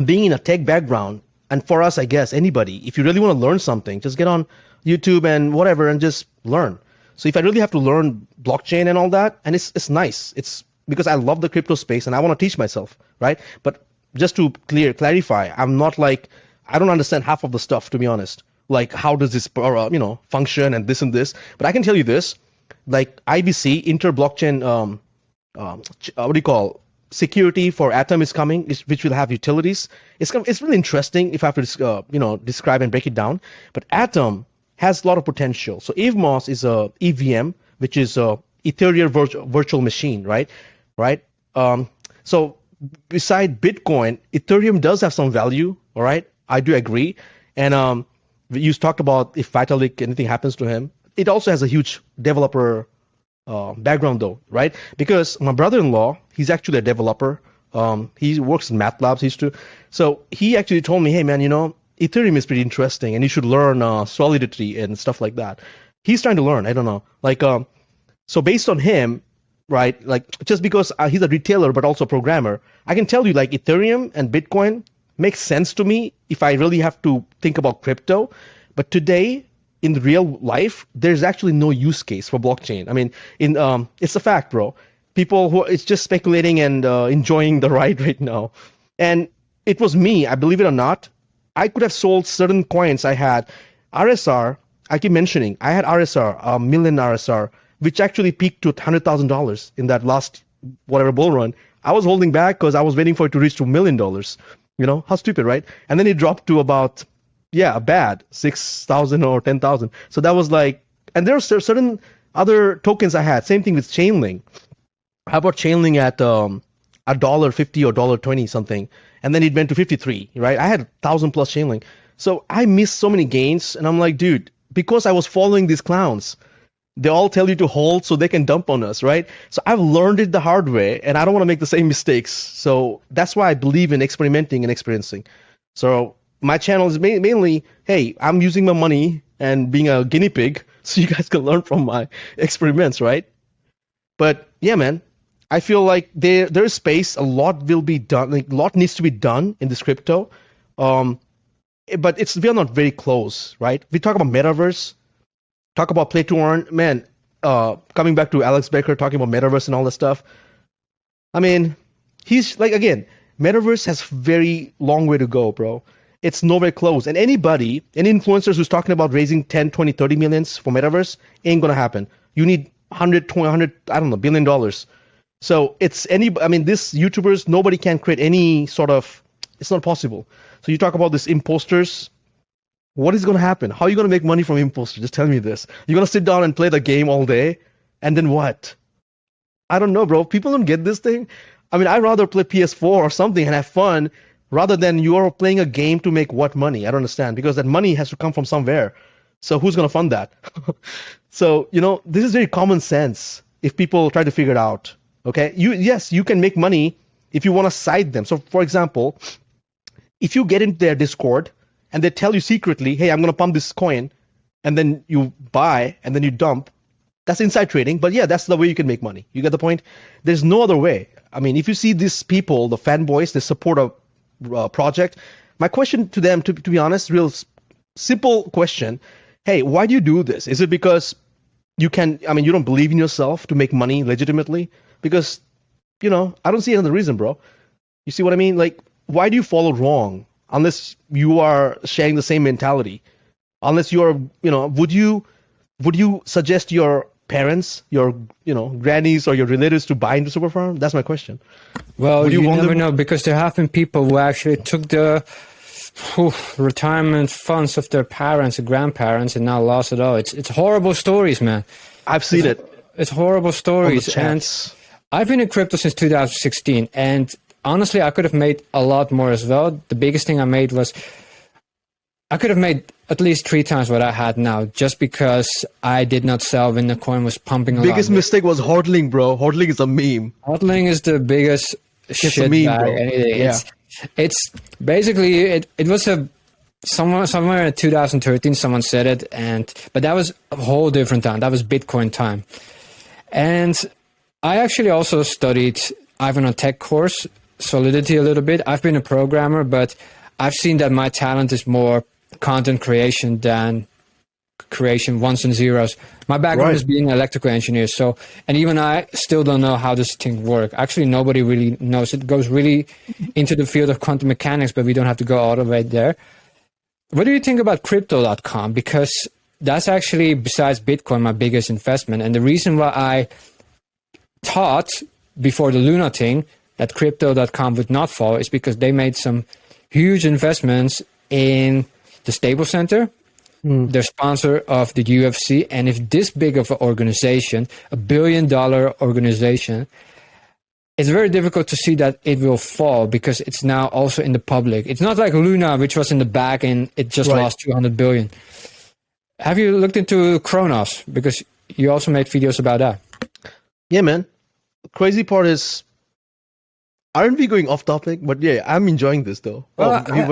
being in a tech background, and for us, I guess, anybody, if you really want to learn something, just get on YouTube and whatever and just learn. So if I really have to learn blockchain and all that, and it's nice. It's because I love the crypto space and I want to teach myself, right? But just to clarify, I'm not like, I don't understand half of the stuff, to be honest. Like, how does this, function and this and this? But I can tell you this, like IBC, inter-blockchain, security for Atom is coming, which will have utilities. It's really interesting if I have to, describe and break it down. But Atom has a lot of potential. So EVMOS is a EVM, which is a Ethereum virtual machine, right? So beside Bitcoin, Ethereum does have some value, all right? I do agree. And you talked about if Vitalik, anything happens to him. It also has a huge developer background though, right? Because my brother-in-law, he's actually a developer. He works in math labs, So he actually told me, hey man, Ethereum is pretty interesting and you should learn Solidity and stuff like that. He's trying to learn, I don't know. Like, so based on him, right, like just because he's a retailer but also a programmer, I can tell you like Ethereum and Bitcoin makes sense to me if I really have to think about crypto. But today, in real life, there's actually no use case for blockchain. I mean, it's a fact, bro. People it's just speculating and enjoying the ride right now. And it was me, I believe it or not. I could have sold certain coins I had. RSR, I keep mentioning, I had RSR, a million RSR, which actually peaked to $100,000 in that last whatever bull run. I was holding back because I was waiting for it to reach to $1 million. How stupid, right? And then it dropped to about, a bad 6,000 or 10,000. So that was like, and there are certain other tokens I had. Same thing with Chainlink. How about Chainlink at $1.50 or $1.20 something, and then it went to 53, right? I had 1,000 plus Chainlink. So I missed so many gains, and I'm like, dude, because I was following these clowns, they all tell you to hold so they can dump on us, right? So I've learned it the hard way, and I don't want to make the same mistakes. So that's why I believe in experimenting and experiencing. So my channel is mainly, hey, I'm using my money and being a guinea pig so you guys can learn from my experiments, right? But yeah, man, I feel like there's space. A lot will be done. Like a lot needs to be done in this crypto. Um, but we are not very close, right? We talk about metaverse, talk about play to earn. Man, coming back to Alex Becker talking about metaverse and all that stuff. I mean, he's like, again, metaverse has very long way to go, bro. It's nowhere close. And any influencers who's talking about raising 10, 20, 30 millions for metaverse ain't gonna happen. You need 100, 20, 100, I don't know, $1 billion. So this YouTubers, nobody can create any sort of, it's not possible. So you talk about these imposters. What is gonna happen? How are you gonna make money from imposters? Just tell me this. You're gonna sit down and play the game all day, and then what? I don't know, bro. People don't get this thing. I mean, I'd rather play PS4 or something and have fun rather than you are playing a game to make what money? I don't understand, because that money has to come from somewhere. So who's going to fund that? So, this is very common sense if people try to figure it out. Okay? Yes, you can make money if you want to side them. So, for example, if you get into their Discord and they tell you secretly, hey, I'm going to pump this coin, and then you buy and then you dump, that's inside trading, but yeah, that's the way you can make money. You get the point? There's no other way. I mean, if you see these people, the fanboys, they support a project. My question to them, to be honest, real simple question. Hey, why do you do this? Is it because you don't believe in yourself to make money legitimately? Because, I don't see another reason, bro. You see what I mean? Like, why do you follow wrong unless you are sharing the same mentality? Unless you are, would you suggest your parents, your grannies or your relatives to buy into Superfarm? That's my question. Well, you never know, because there have been people who actually took the retirement funds of their parents and grandparents and now lost it all. It's horrible stories, man. I've seen it. It's horrible stories. And I've been in crypto since 2016, and honestly, I could have made a lot more as well. The biggest thing I made was I could have made at least 3 times what I had now, just because I did not sell when the coin was pumping a lot. Biggest mistake was hodling, bro. Hodling is a meme. Hodling is the biggest shit a meme, bag. bro. Yeah. It's basically, it was somewhere in 2013, someone said it, but that was a whole different time. That was Bitcoin time. And I actually also studied Ivan on Tech course, Solidity a little bit. I've been a programmer, but I've seen that my talent is more content creation than creation ones and zeros. My background is being an electrical engineer, and even I still don't know how this thing works. Actually, nobody really knows. It goes really into the field of quantum mechanics, but we don't have to go all the way there. What do you think about Crypto.com? Because that's actually, besides Bitcoin, my biggest investment. And the reason why I thought before the Luna thing that Crypto.com would not fall is because they made some huge investments in the Staples Center. They're sponsor of the UFC. And if this big of an organization, $1 billion organization, it's very difficult to see that it will fall because it's now also in the public. It's not like Luna, which was in the back and it just lost 200 billion. Have you looked into Kronos? Because you also made videos about that. Yeah, man. The crazy part is, aren't we going off topic? But yeah, I'm enjoying this though. We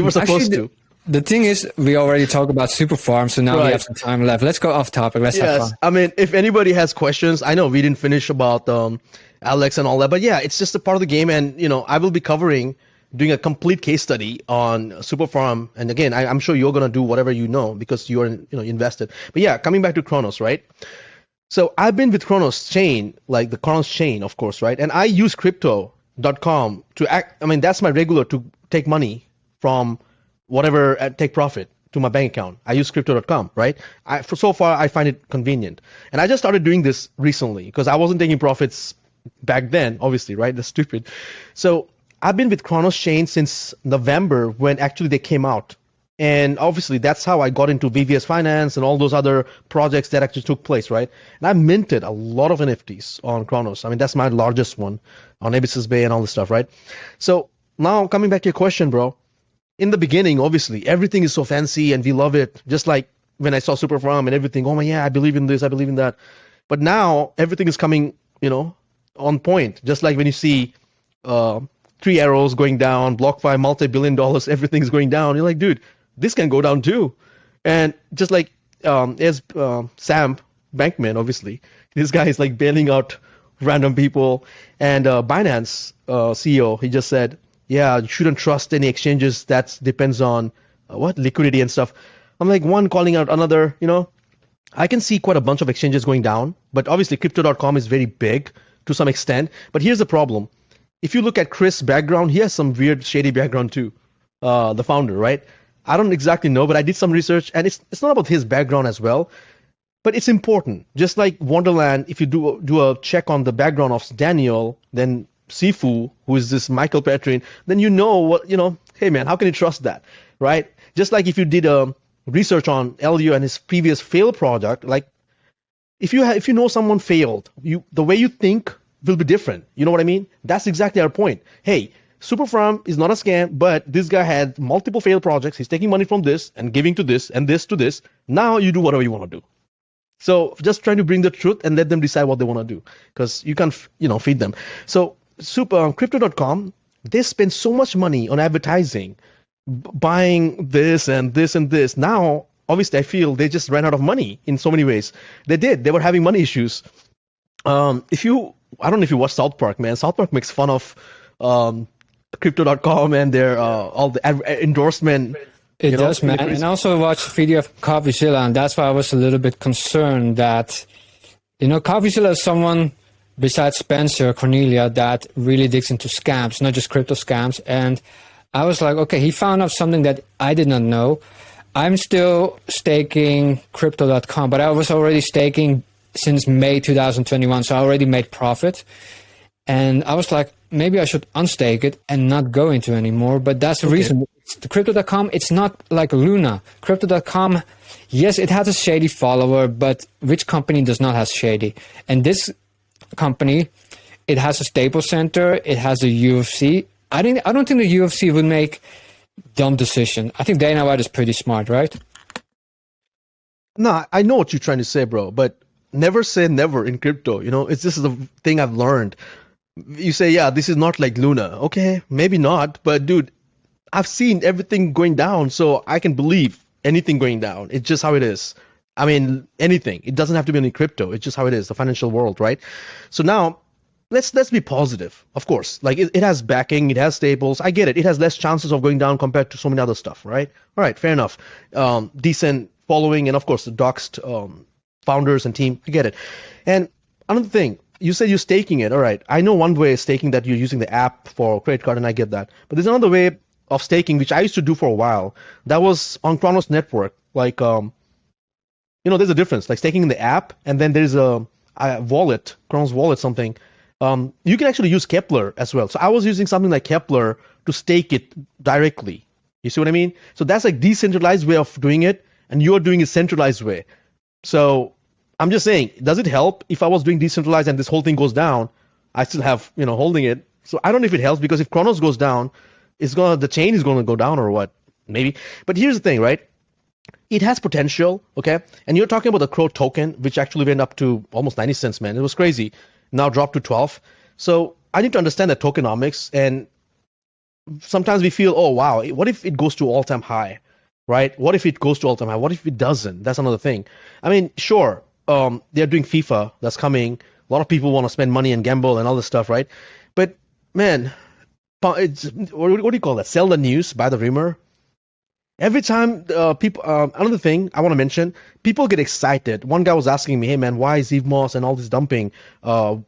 were supposed to. The thing is, we already talked about Superfarm, so now we have some time left. Let's go off topic. Let's have fun. I mean, if anybody has questions, I know we didn't finish about Alex and all that, but yeah, it's just a part of the game, and I will be doing a complete case study on Superfarm. And again, I'm sure you're gonna do whatever because you're invested. But yeah, coming back to Kronos, right? So I've been with Kronos chain, like the Kronos chain, of course, right? And I use Crypto.com to act. I mean, that's my regular to take money from whatever, take profit to my bank account. I use Crypto.com, right? So far, I find it convenient. And I just started doing this recently because I wasn't taking profits back then, obviously, right? That's stupid. So I've been with Kronos chain since November when actually they came out. And obviously, that's how I got into VVS Finance and all those other projects that actually took place, right? And I minted a lot of NFTs on Kronos. I mean, that's my largest one on Abyssus Bay and all this stuff, right? So now coming back to your question, bro. In the beginning, obviously, everything is so fancy and we love it. Just like when I saw Superfarm and everything, oh my, yeah, I believe in this, I believe in that. But now everything is coming, on point. Just like when you see 3 arrows going down, BlockFi, multi-billion dollars, everything's going down. You're like, dude, this can go down too. And just like as Sam Bankman, obviously, this guy is like bailing out random people. And Binance CEO, he just said, yeah, you shouldn't trust any exchanges. That depends on what liquidity and stuff. I'm like, one calling out another, I can see quite a bunch of exchanges going down, but obviously crypto.com is very big to some extent. But here's the problem. If you look at Chris' background, he has some weird, shady background too, the founder, right? I don't exactly know, but I did some research, and it's not about his background as well, but it's important. Just like Wonderland, if you do a check on the background of Daniel, then Sifu, who is this Michael Petrin, then you know what, hey man, how can you trust that, right? Just like if you did a research on Elio and his previous failed project, like if you know someone failed, the way you think will be different. You know what I mean? That's exactly our point. Hey, Superfarm is not a scam, but this guy had multiple failed projects. He's taking money from this and giving to this and this to this. Now you do whatever you want to do. So just trying to bring the truth and let them decide what they want to do, because you can't, feed them. So crypto.com, they spend so much money on advertising, buying this and this and this. Now, obviously, I feel they just ran out of money in so many ways. They did. They were having money issues. I don't know if you watch South Park, man. South Park makes fun of crypto.com and their all the endorsement. It does, man. And I also watched a video of CoffeeZilla, and that's why I was a little bit concerned that, CoffeeZilla is someone besides Spencer, Cornelia, that really digs into scams, not just crypto scams. And I was like, okay, he found out something that I did not know. I'm still staking crypto.com, but I was already staking since May 2021, so I already made profit. And I was like, maybe I should unstake it and not go into anymore. But that's the reason. The crypto.com, it's not like Luna. Crypto.com, yes, it has a shady follower, but which company does not have shady? And this company, it has a Staples Center, it has a UFC. I don't think the UFC would make dumb decision. I think Dana White is pretty smart, right? No, I know what you're trying to say, bro, but never say never in crypto. This is the thing I've learned. You say, yeah, this is not like Luna. Okay, maybe not, but dude, I've seen everything going down, so I can believe anything going down. It's just how it is. I mean, anything. It doesn't have to be only crypto. It's just how it is, the financial world, right? So now, let's be positive, of course. Like, it has backing, it has staples. I get it. It has less chances of going down compared to so many other stuff, right? All right, fair enough. Decent following, and of course, the doxed founders and team. I get it. And another thing, you said you're staking it. All right, I know one way is staking, that you're using the app for credit card, and I get that. But there's another way of staking, which I used to do for a while. That was on Chronos Network. Like, there's a difference. Like staking in the app, and then there's a wallet, Chronos wallet, something. You can actually use Kepler as well. So I was using something like Kepler to stake it directly. You see what I mean? So that's like decentralized way of doing it, and you're doing a centralized way. So I'm just saying, does it help if I was doing decentralized and this whole thing goes down? I still have, holding it. So I don't know if it helps, because if Chronos goes down, the chain is going to go down, or what? Maybe. But here's the thing, right? It has potential, okay? And you're talking about the Crow token, which actually went up to almost 90 cents, man. It was crazy. Now dropped to 12. So I need to understand the tokenomics. And sometimes we feel, oh, wow, what if it goes to all-time high, right? What if it goes to all-time high? What if it doesn't? That's another thing. I mean, sure, they're doing FIFA. That's coming. A lot of people want to spend money and gamble and all this stuff, right? But, man, what do you call that? Sell the news, buy the rumor. Every time people, another thing I want to mention, people get excited. One guy was asking me, hey man, why is Eve Moss and all this dumping? Aren't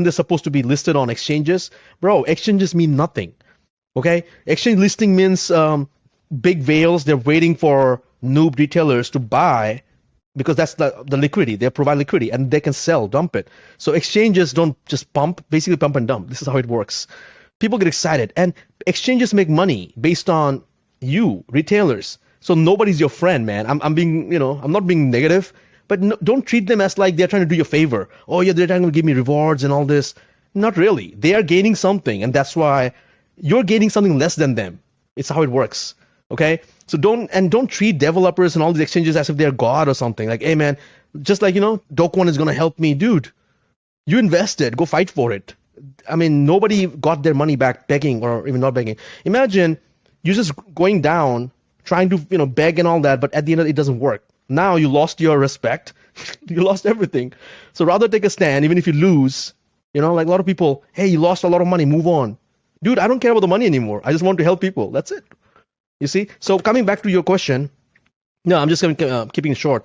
they supposed to be listed on exchanges? Bro, exchanges mean nothing. Okay? Exchange listing means big whales, they're waiting for noob retailers to buy, because that's the liquidity. They provide liquidity and they can sell, dump it. So exchanges don't just basically pump and dump. This is how it works. People get excited, and exchanges make money based on you, retailers. So nobody's your friend, man. I'm being, I'm not being negative, but no, don't treat them as like they're trying to do you a favor. Oh yeah, they're trying to give me rewards and all this. Not really. They are gaining something, and that's why you're gaining something less than them. It's how it works. Okay? So don't treat developers and all these exchanges as if they're God or something. Like, hey man, just like, Dokwon is gonna help me, dude. You invested, go fight for it. I mean, nobody got their money back begging, or even not begging. Imagine you just going down, trying to, beg and all that, but at the end of it doesn't work. Now you lost your respect. You lost everything. So rather take a stand, even if you lose, Like a lot of people, hey, you lost a lot of money, move on. Dude, I don't care about the money anymore. I just want to help people. That's it. You see? So coming back to your question, no, I'm just keeping it short.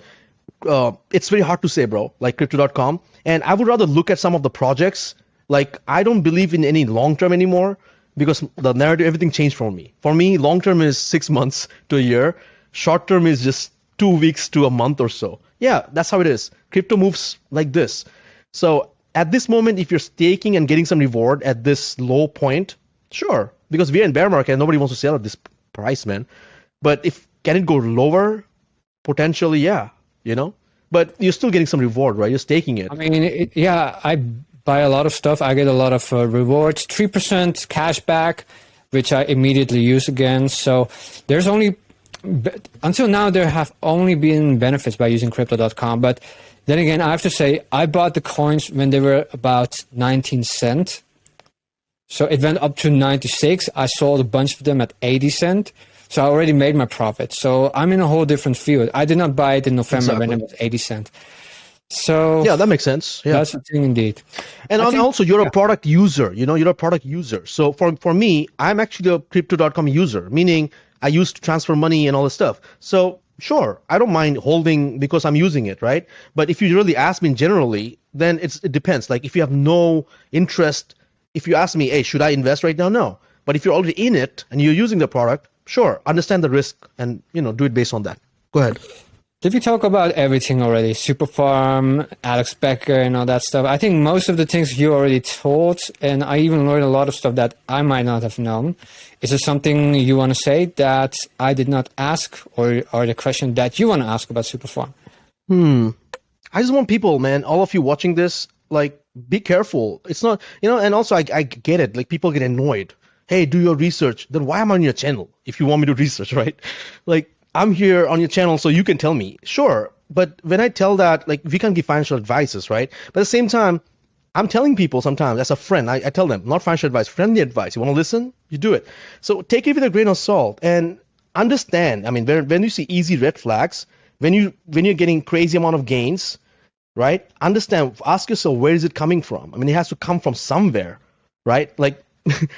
It's very hard to say, bro, like crypto.com. And I would rather look at some of the projects. Like, I don't believe in any long term anymore because the narrative, everything changed for me. For me, long term is 6 months to a year. Short term is just 2 weeks to a month or so. Yeah, that's how it is. Crypto moves like this. So at this moment, if you're staking and getting some reward at this low point, sure, because we're in bear market and nobody wants to sell at this price, man. But if can it go lower? Potentially, yeah, But you're still getting some reward, right? You're staking it. I mean, yeah, I buy a lot of stuff. I get a lot of rewards, 3% cash back, which I immediately use again. So there's only, until now, there have only been benefits by using crypto.com. But then again, I have to say, I bought the coins when they were about 19 cents. So it went up to 96. I sold a bunch of them at 80 cents. So I already made my profit. So I'm in a whole different field. I did not buy it in November when it was 80 cents. So yeah, that makes sense. Yeah, that's the thing indeed. And also, you're a product user. You're a product user. So for me, I'm actually a crypto.com user, meaning I used to transfer money and all this stuff. So sure, I don't mind holding because I'm using it, right? But if you really ask me generally, then it depends. Like if you have no interest, if you ask me, hey, should I invest right now? No. But if you're already in it and you're using the product, sure, understand the risk and do it based on that. Go ahead. Did we talk about everything already? Superfarm, Alex Becker, and all that stuff. I think most of the things you already told, and I even learned a lot of stuff that I might not have known. Is there something you want to say that I did not ask, or the question that you want to ask about Superfarm? I just want people, man, all of you watching this, like, be careful. It's not, and also I get it. Like, people get annoyed. Hey, do your research. Then why am I on your channel if you want me to research, right? Like, I'm here on your channel so you can tell me. Sure, but when I tell that, like, we can't give financial advices, right? But at the same time, I'm telling people sometimes, as a friend, I tell them, not financial advice, friendly advice. You want to listen? You do it. So take it with a grain of salt and understand. I mean, when you see easy red flags, when you're getting crazy amount of gains, right? Understand, ask yourself, where is it coming from? I mean, it has to come from somewhere, right? Like,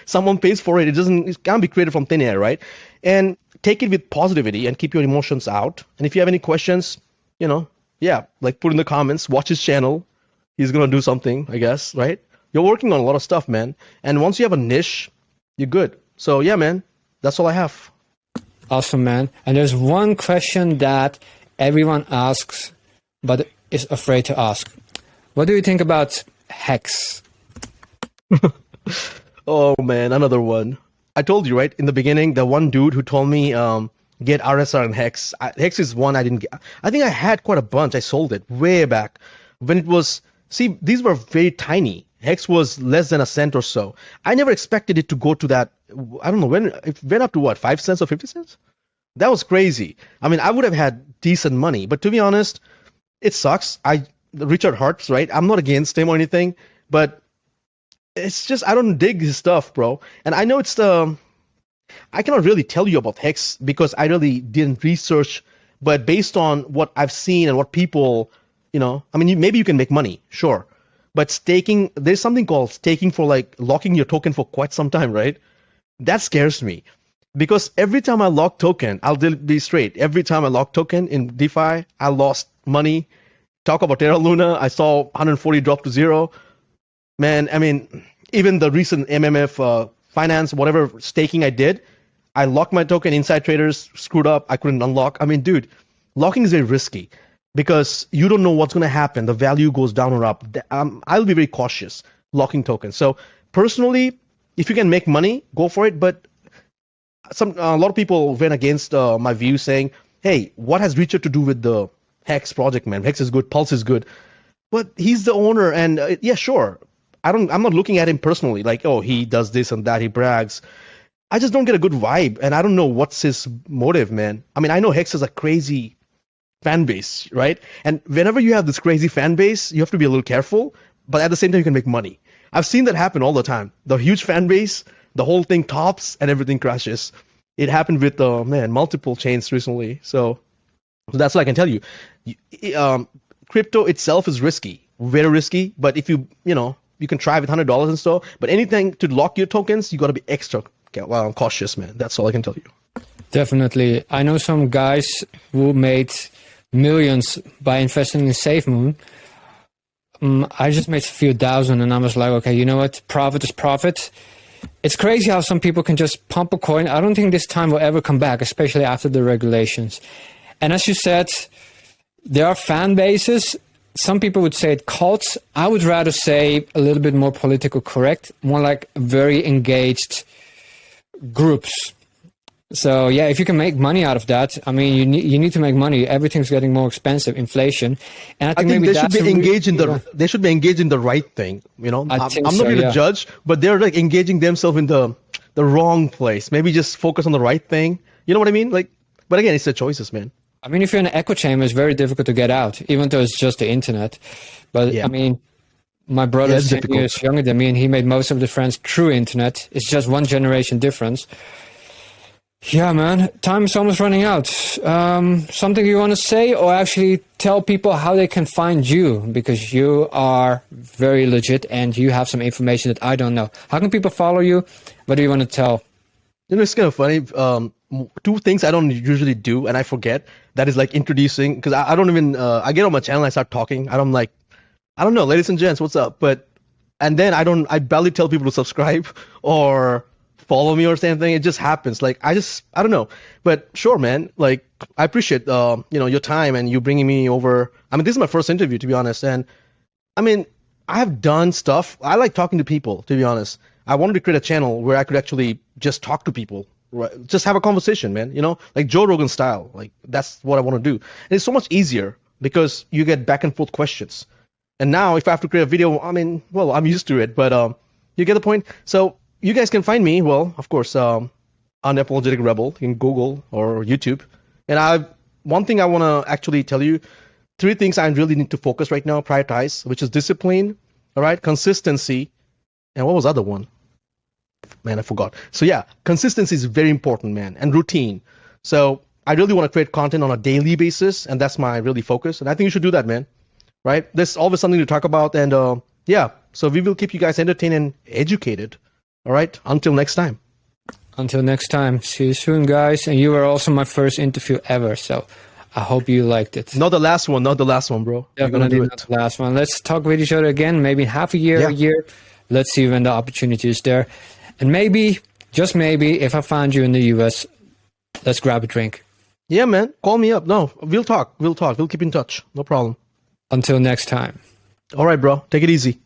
someone pays for it. It can't be created from thin air, right? And take it with positivity and keep your emotions out. And if you have any questions, like put in the comments, watch his channel. He's going to do something, I guess, right? You're working on a lot of stuff, man. And once you have a niche, you're good. So yeah, man, that's all I have. Awesome, man. And there's one question that everyone asks, but is afraid to ask. What do you think about hex? Oh man, another one. I told you, right, in the beginning, the one dude who told me get RSR and Hex. Hex is one I didn't get. I think I had quite a bunch. I sold it way back when it was. See, these were very tiny. Hex was less than a cent or so. I never expected it to go to that. I don't know when it went up to what, 5 cents or 50 cents? That was crazy. I mean, I would have had decent money, but to be honest, it sucks. Richard Hartz, right? I'm not against him or anything, but it's just I don't dig his stuff, bro. And I know I cannot really tell you about Hex because I really didn't research, but based on what I've seen and what people, I mean, maybe you can make money, sure. But staking, there's something called staking for like locking your token for quite some time, right? That scares me because every time I lock token, I'll be straight. Every time I lock token in DeFi, I lost money. Talk about Terra Luna, I saw 140 drop to zero. Man, I mean, even the recent MMF finance, whatever staking I did, I locked my token. Inside traders screwed up. I couldn't unlock. I mean, dude, locking is very risky because you don't know what's going to happen. The value goes down or up. I'll be very cautious locking tokens. So personally, if you can make money, go for it. But a lot of people went against my view saying, hey, what has Richard to do with the Hex project, man? Hex is good. Pulse is good. But he's the owner. And yeah, sure. I'm not looking at him personally like, oh, he does this and that, he brags. I just don't get a good vibe, and I don't know what's his motive, man. I mean, I know Hex has a crazy fan base, right? And whenever you have this crazy fan base, you have to be a little careful, but at the same time, you can make money. I've seen that happen all the time. The huge fan base, the whole thing tops, and everything crashes. It happened with, multiple chains recently. So that's what I can tell you. Crypto itself is risky, very risky, but if you you can try with $100 and so, but anything to lock your tokens, you got to be extra cautious, man. That's all I can tell you. Definitely. I know some guys who made millions by investing in SafeMoon. I just made a few thousand, and I was like, okay, you know what? Profit is profit. It's crazy how some people can just pump a coin. I don't think this time will ever come back, especially after the regulations. And as you said, there are fan bases. Some people would say it cults. I would rather say a little bit more political correct, more like very engaged groups. So yeah, if you can make money out of that, I mean, you need to make money. Everything's getting more expensive, inflation, and I think maybe they should be engaged in they should be engaged in the right thing. You know, I'm not here to judge, but they're like engaging themselves in the wrong place. Maybe just focus on the right thing. You know what I mean? Like, but again, it's the choices, man. I mean, if you're in an echo chamber, it's very difficult to get out, even though it's just the internet. But yeah. I mean, my brother is 10 years younger than me, and he made most of the friends through internet. It's just one generation difference. Yeah, man, time is almost running out. Something you want to say, or actually tell people how they can find you, because you are very legit and you have some information that I don't know. How can people follow you? What do you want to tell? You know, it's kind of funny. Two things I don't usually do and I forget. That is like introducing, because I don't even, I get on my channel and I start talking. I'm like, I don't know, ladies and gents, what's up? And then I barely tell people to subscribe or follow me or something. It just happens. Like, I don't know. But sure, man, like, I appreciate, your time and you bringing me over. I mean, this is my first interview, to be honest. And I mean, I have done stuff. I like talking to people, to be honest. I wanted to create a channel where I could actually just talk to people, right? Just have a conversation, man, like Joe Rogan style. Like, that's what I want to do. And it's so much easier because you get back and forth questions. And now if I have to create a video, I mean, well, I'm used to it, but you get the point. So you guys can find me, well, of course, Unapologetic Rebel in Google or YouTube. And one thing I want to actually tell you, 3 things I really need to focus right now, prioritize, which is discipline, all right, consistency, and what was the other one? Man, I forgot. So yeah, consistency is very important, man, and routine. So I really want to create content on a daily basis, and that's my really focus. And I think you should do that, man, right? There's always something to talk about, and yeah, so we will keep you guys entertained and educated. All right. Until next time. Until next time. See you soon, guys. And you were also my first interview ever, so I hope you liked it. Not the last one, bro. Definitely not the last one. Let's talk with each other again, maybe in half a year, a year. Let's see when the opportunity is there. And maybe, just maybe, if I find you in the US, let's grab a drink. Yeah, man. Call me up. No, we'll talk. We'll keep in touch. No problem. Until next time. All right, bro. Take it easy.